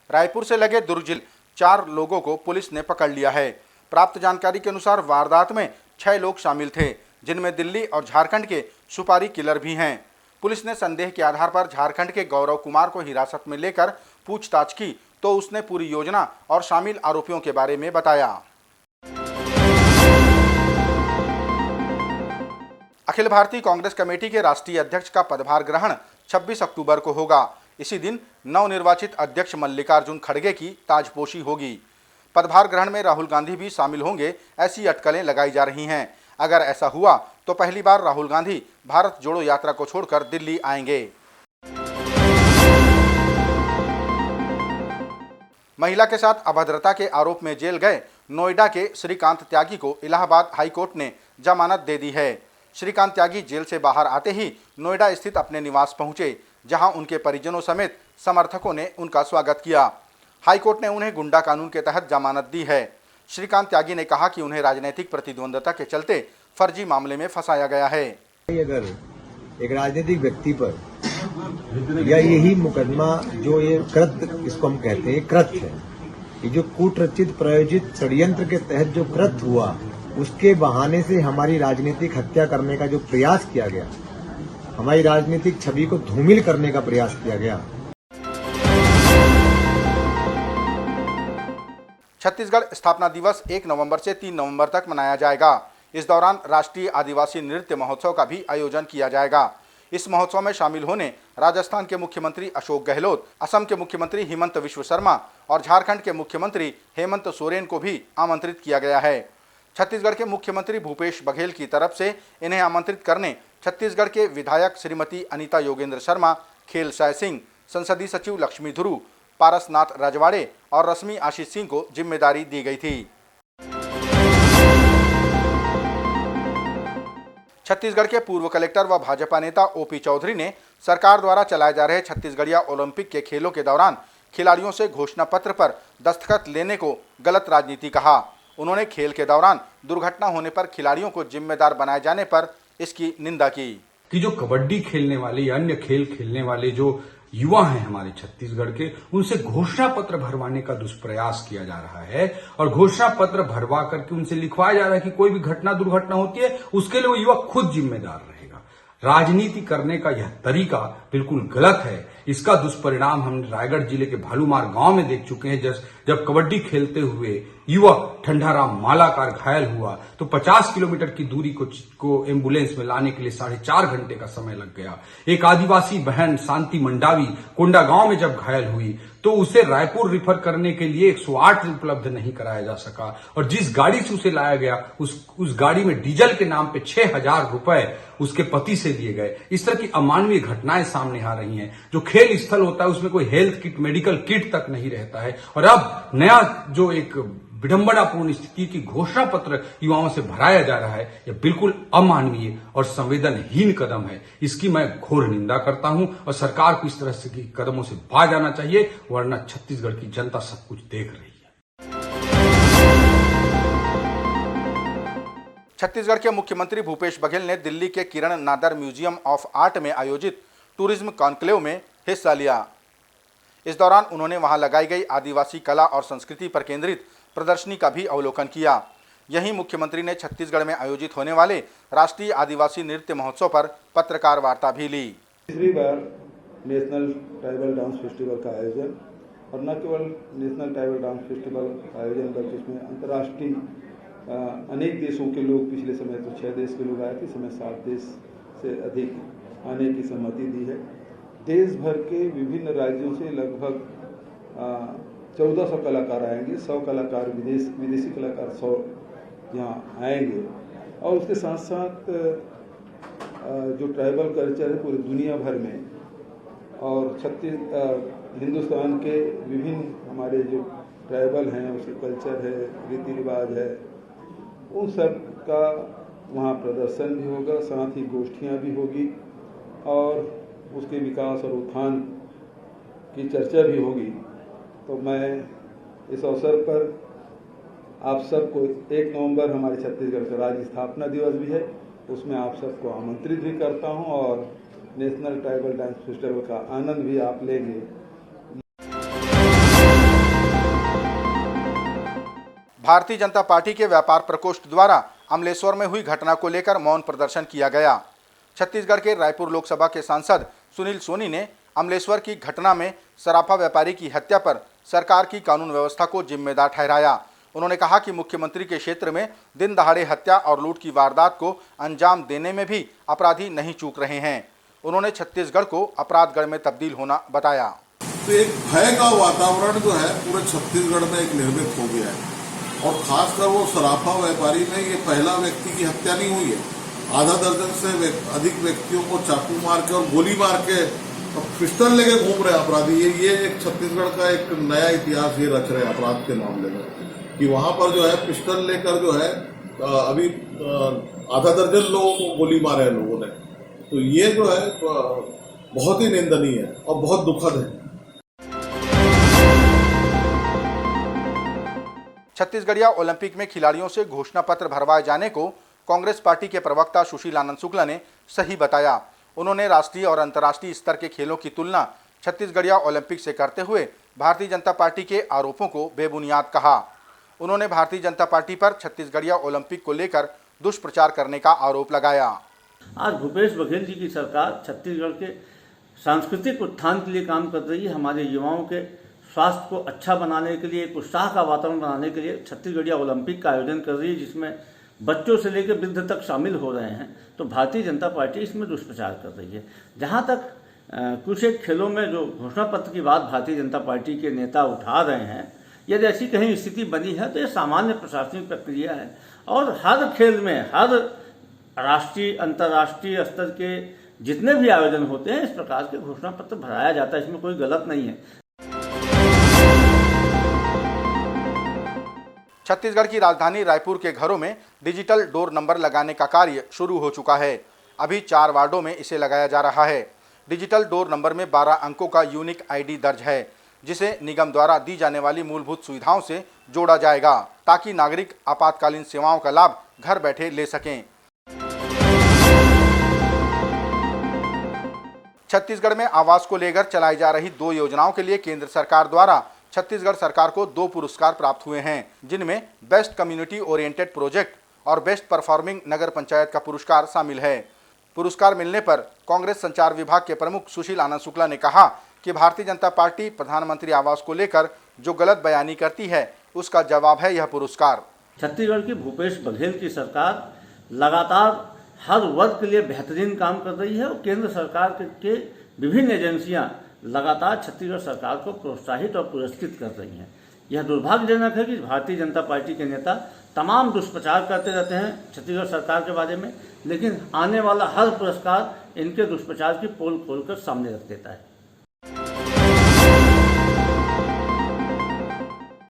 रायपुर से लगे दुर्ग जिले 4 लोगों को पुलिस ने पकड़ लिया है। प्राप्त जानकारी के अनुसार वारदात में 6 लोग शामिल थे, जिनमें दिल्ली और झारखंड के सुपारी किलर भी हैं। पुलिस ने संदेह के आधार पर झारखंड के गौरव कुमार को हिरासत में लेकर पूछताछ की तो उसने पूरी योजना और शामिल आरोपियों के बारे में बताया। अखिल भारतीय कांग्रेस कमेटी के राष्ट्रीय अध्यक्ष का पदभार ग्रहण 26 अक्टूबर को होगा। इसी दिन नवनिर्वाचित अध्यक्ष मल्लिकार्जुन खड़गे की ताजपोशी होगी। पदभार ग्रहण में राहुल गांधी भी शामिल होंगे, ऐसी अटकलें लगाई जा रही हैं। अगर ऐसा हुआ तो पहली बार राहुल गांधी भारत जोड़ो यात्रा को छोड़कर दिल्ली आएंगे। महिला के साथ अभद्रता के आरोप में जेल गए नोएडा के श्रीकांत त्यागी को इलाहाबाद हाईकोर्ट ने जमानत दे दी है। श्रीकांत त्यागी जेल से बाहर आते ही नोएडा स्थित अपने निवास पहुंचे, जहां उनके परिजनों समेत समर्थकों ने उनका स्वागत किया। हाईकोर्ट ने उन्हें गुंडा कानून के तहत जमानत दी है। श्रीकांत त्यागी ने कहा कि उन्हें राजनीतिक प्रतिद्वंद्विता के चलते फर्जी मामले में फंसाया गया है। अगर एक राजनीतिक व्यक्ति पर या यही मुकदमा जो ये कृत्य इसको हम कहते हैं, कृत्य है, ये जो कूटरचित प्रायोजित षड्यंत्र के तहत जो कृत्य हुआ, उसके बहाने से हमारी राजनीतिक हत्या करने का जो प्रयास किया गया, हमारी राजनीतिक छवि को धूमिल करने का प्रयास किया गया। छत्तीसगढ़ स्थापना दिवस 1 नवंबर से 3 नवंबर तक मनाया जाएगा। इस दौरान राष्ट्रीय आदिवासी नृत्य महोत्सव का भी आयोजन किया जाएगा। इस महोत्सव में शामिल होने राजस्थान के मुख्यमंत्री अशोक गहलोत, असम के मुख्यमंत्री हिमंत विश्व शर्मा और झारखंड के मुख्यमंत्री हेमंत सोरेन को भी आमंत्रित किया गया है। छत्तीसगढ़ के मुख्यमंत्री भूपेश बघेल की तरफ से इन्हें आमंत्रित करने छत्तीसगढ़ के विधायक श्रीमती अनीता योगेंद्र शर्मा, खेल साय सिंह, संसदीय सचिव लक्ष्मी धुरु, पारसनाथ रजवाड़े और रश्मि आशीष सिंह को जिम्मेदारी दी गई थी। छत्तीसगढ़ के पूर्व कलेक्टर व भाजपा नेता ओपी चौधरी ने सरकार द्वारा चलाए जा रहे छत्तीसगढ़िया ओलंपिक के खेलों के दौरान खिलाड़ियों से घोषणा पत्र पर दस्तखत लेने को गलत राजनीति कहा। उन्होंने खेल के दौरान दुर्घटना होने पर खिलाड़ियों को जिम्मेदार बनाए जाने पर इसकी निंदा की। कि जो कबड्डी खेलने वाले या अन्य खेल खेलने वाले जो युवा हैं हमारे छत्तीसगढ़ के, उनसे घोषणा पत्र भरवाने का दुष्प्रयास किया जा रहा है और घोषणा पत्र भरवा करके उनसे लिखवाया जा रहा है कि कोई भी घटना दुर्घटना होती है उसके लिए वो युवा खुद जिम्मेदार रहेगा। राजनीति करने का यह तरीका बिल्कुल गलत है। इसका दुष्परिणाम हम रायगढ़ जिले के भालूमार गांव में देख चुके हैं। जब कबड्डी खेलते हुए युवक ठंडाराम मालाकार घायल हुआ तो 50 किलोमीटर की दूरी को एम्बुलेंस में लाने के लिए 4.5 घंटे का समय लग गया। एक आदिवासी बहन शांति मंडावी कोंडागांव में जब घायल हुई तो उसे रायपुर रिफर करने के लिए 108 उपलब्ध नहीं कराया जा सका और जिस गाड़ी से उसे लाया गया उस गाड़ी में डीजल के नाम पे 6,000 रुपए उसके पति से दिए गए। इस तरह की अमानवीय घटनाएं सामने आ रही हैं। जो खेल स्थल होता है उसमें कोई हेल्थ किट, मेडिकल किट तक नहीं रहता है और अब नया जो एक विडंबनापूर्ण स्थिति की घोषणा पत्र युवाओं से भराया जा रहा है, यह बिल्कुल अमानवीय और संवेदनहीन कदम है। इसकी मैं घोर निंदा करता हूं और सरकार को इस तरह से कदमों से बाज आना चाहिए, वरना छत्तीसगढ़ की जनता सब कुछ देख रही है। छत्तीसगढ़ के मुख्यमंत्री भूपेश बघेल ने दिल्ली के किरण नादर म्यूजियम ऑफ आर्ट में आयोजित टूरिज्म कॉन्क्लेव में हिस्सा लिया। इस दौरान उन्होंने वहां लगाई गई आदिवासी कला और संस्कृति पर केंद्रित प्रदर्शनी का भी अवलोकन किया। यहीं मुख्यमंत्री ने छत्तीसगढ़ में आयोजित होने वाले राष्ट्रीय आदिवासी नृत्य महोत्सव पर पत्रकार वार्ता भी ली। तीसरी बार नेशनल ट्राइबल डांस फेस्टिवल का आयोजन और न केवल नेशनल ट्राइबल डांस फेस्टिवल का आयोजन बल्कि इसमें अंतर्राष्ट्रीय अनेक देशों के लोग, पिछले समय तो 6 देश के लोग आए थे, इस समय 7 देश से अधिक आने की सहमति दी है। देश भर के विभिन्न राज्यों से लगभग 1400 कलाकार आएंगे। 100 कलाकार विदेशी कलाकार 100 यहाँ आएंगे और उसके साथ साथ जो ट्राइबल कल्चर है पूरी दुनिया भर में और हिंदुस्तान के विभिन्न हमारे जो ट्राइबल हैं उसके कल्चर है, रीति रिवाज है, उन सब का वहाँ प्रदर्शन भी होगा, साथ ही गोष्ठियाँ भी होगी और उसके विकास और उत्थान की चर्चा भी होगी। तो मैं इस अवसर पर आप सबको 1 नवंबर हमारे छत्तीसगढ़ का राज्य स्थापना दिवस भी है, उसमें आप सबको आमंत्रित भी करता हूं और नेशनल ट्राइबल डांस फेस्टिवल का आनंद भी आप लेंगे। भारतीय जनता पार्टी के व्यापार प्रकोष्ठ द्वारा अमलेश्वर में हुई घटना को लेकर मौन प्रदर्शन किया गया। छत्तीसगढ़ के रायपुर लोकसभा के सांसद सुनील सोनी ने अमलेश्वर की घटना में सराफा व्यापारी की हत्या पर सरकार की कानून व्यवस्था को जिम्मेदार ठहराया। उन्होंने कहा कि मुख्यमंत्री के क्षेत्र में दिन दहाड़े हत्या और लूट की वारदात को अंजाम देने में भी अपराधी नहीं चूक रहे हैं। उन्होंने छत्तीसगढ़ को अपराधगढ़ में तब्दील होना बताया। तो एक भय का वातावरण जो है पूरे छत्तीसगढ़ में एक निर्मित हो गया है और खासकर वो सराफा व्यापारी में ये पहला व्यक्ति की हत्या नहीं हुई है। आधा दर्जन से अधिक व्यक्तियों को चाकू मार के और गोली मार के पिस्टल लेके घूम रहे अपराधी। ये एक छत्तीसगढ़ का एक नया इतिहास ये रच रहे अपराध के मामले में कि वहां पर जो है पिस्टल लेकर जो है अभी आधा दर्जन लोगों को गोली मारे हैं लोगों ने। तो ये जो है बहुत ही निंदनीय है और बहुत दुखद है। छत्तीसगढ़िया ओलंपिक में खिलाड़ियों से घोषणा पत्र भरवाए जाने को कांग्रेस पार्टी के प्रवक्ता सुशील आनंद शुक्ला ने सही बताया। उन्होंने राष्ट्रीय और अंतर्राष्ट्रीय स्तर के खेलों की तुलना छत्तीसगढ़िया ओलंपिक से करते हुए भारतीय जनता पार्टी के आरोपों को बेबुनियाद कहा। उन्होंने भारतीय जनता पार्टी पर छत्तीसगढ़िया ओलंपिक को लेकर दुष्प्रचार करने का आरोप लगाया। आज भूपेश बघेल जी की सरकार छत्तीसगढ़ के सांस्कृतिक उत्थान के लिए काम कर रही है। हमारे युवाओं के स्वास्थ्य को अच्छा बनाने के लिए, एक उत्साह का वातावरण बनाने के लिए छत्तीसगढ़िया ओलंपिक का आयोजन कर रही है, जिसमें बच्चों से लेकर वृद्ध तक शामिल हो रहे हैं। तो भारतीय जनता पार्टी इसमें दुष्प्रचार कर रही है। जहां तक कुछ एक खेलों में जो घोषणा पत्र की बात भारतीय जनता पार्टी के नेता उठा रहे हैं, यदि ऐसी कहीं स्थिति बनी है तो ये सामान्य प्रशासनिक प्रक्रिया है और हर खेल में, हर राष्ट्रीय अंतर्राष्ट्रीय स्तर के जितने भी आयोजन होते हैं इस प्रकार के घोषणा पत्र भराया जाता है। इसमें कोई गलत नहीं है। छत्तीसगढ़ की राजधानी रायपुर के घरों में डिजिटल डोर नंबर लगाने का कार्य शुरू हो चुका है। अभी 4 वार्डों में इसे लगाया जा रहा है। डिजिटल डोर नंबर में 12 अंकों का यूनिक आईडी दर्ज है, जिसे निगम द्वारा दी जाने वाली मूलभूत सुविधाओं से जोड़ा जाएगा ताकि नागरिक आपातकालीन सेवाओं का लाभ घर बैठे ले सकें। छत्तीसगढ़ में आवास को लेकर चलाई जा रही 2 योजनाओं के लिए केंद्र सरकार द्वारा छत्तीसगढ़ सरकार को 2 पुरस्कार प्राप्त हुए हैं, जिनमें बेस्ट कम्युनिटी ओरिएंटेड प्रोजेक्ट और बेस्ट परफॉर्मिंग नगर पंचायत का पुरस्कार शामिल है। पुरस्कार मिलने पर कांग्रेस संचार विभाग के प्रमुख सुशील आनंद शुक्ला ने कहा कि भारतीय जनता पार्टी प्रधानमंत्री आवास को लेकर जो गलत बयानी करती है उसका जवाब है यह पुरस्कार। छत्तीसगढ़ की भूपेश बघेल की सरकार लगातार हर वर्ग के लिए बेहतरीन काम कर रही है और केंद्र सरकार के विभिन्न एजेंसियां लगातार छत्तीसगढ़ सरकार को प्रोत्साहित और पुरस्कृत कर रही हैं। यह दुर्भाग्यजनक है कि भारतीय जनता पार्टी के नेता तमाम दुष्प्रचार करते रहते हैं छत्तीसगढ़ सरकार के बारे में, लेकिन आने वाला हर पुरस्कार इनके दुष्प्रचार की पोल खोलकर सामने रख देता है।